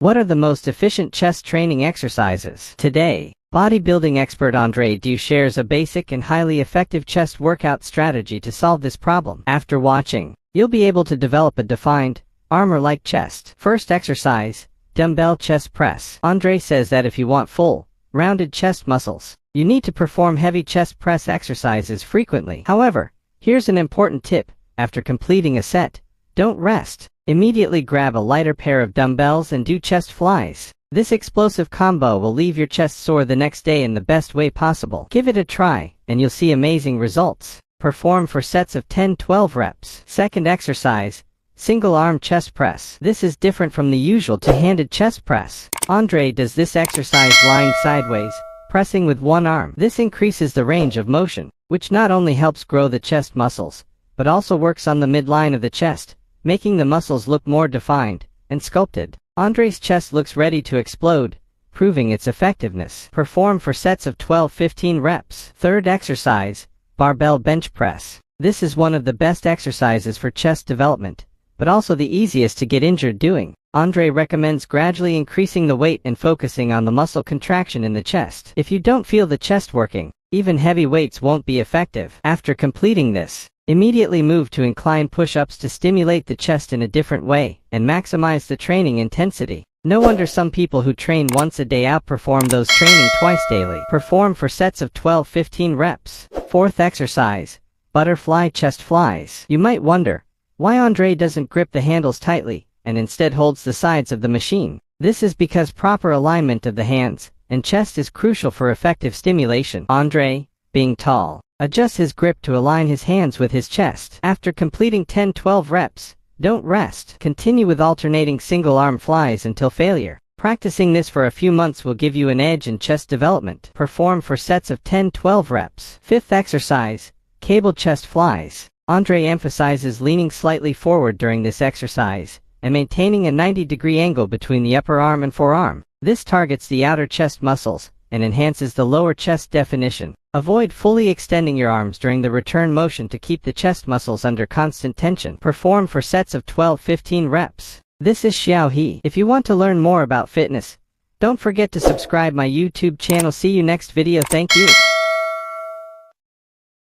What are the most efficient chest training exercises? Today, bodybuilding expert Andre Deiu shares a basic and highly effective chest workout strategy to solve this problem. After watching, you'll be able to develop a defined, armor-like chest. First exercise, dumbbell chest press. Andre says that if you want full, rounded chest muscles, you need to perform heavy chest press exercises frequently. However, here's an important tip. After completing a set, don't rest. Immediately grab a lighter pair of dumbbells and do chest flies. This explosive combo will leave your chest sore the next day in the best way possible. Give it a try, and you'll see amazing results. Perform for sets of 10-12 reps. Second exercise, single arm chest press. This is different from the usual two-handed chest press. Andre does this exercise lying sideways, pressing with one arm. This increases the range of motion, which not only helps grow the chest muscles, but also works on the midline of the chest, making the muscles look more defined and sculpted. Andre's chest looks ready to explode, proving its effectiveness. Perform for sets of 12-15 reps. Third exercise, barbell bench press. This is one of the best exercises for chest development, but also the easiest to get injured doing. Andre recommends gradually increasing the weight and focusing on the muscle contraction in the chest. If you don't feel the chest working, even heavy weights won't be effective. After completing this, immediately move to incline push-ups to stimulate the chest in a different way and maximize the training intensity. No wonder some people who train once a day outperform those training twice daily. Perform for sets of 12-15 reps. Fourth exercise, butterfly chest flies. You might wonder why Andre doesn't grip the handles tightly and instead holds the sides of the machine. This is because proper alignment of the hands and chest is crucial for effective stimulation. Andre, being tall, adjusts his grip to align his hands with his chest. After completing 10-12 reps, don't rest. Continue with alternating single arm flies until failure. Practicing this for a few months will give you an edge in chest development. Perform for sets of 10-12 reps. Fifth exercise, cable chest flies. Andre emphasizes leaning slightly forward during this exercise and maintaining a 90-degree angle between the upper arm and forearm. This targets the outer chest muscles and enhances the lower chest definition. Avoid fully extending your arms during the return motion to keep the chest muscles under constant tension. Perform for sets of 12-15 reps. This is Xiao He. If you want to learn more about fitness, don't forget to subscribe my YouTube channel. See you next video. Thank you.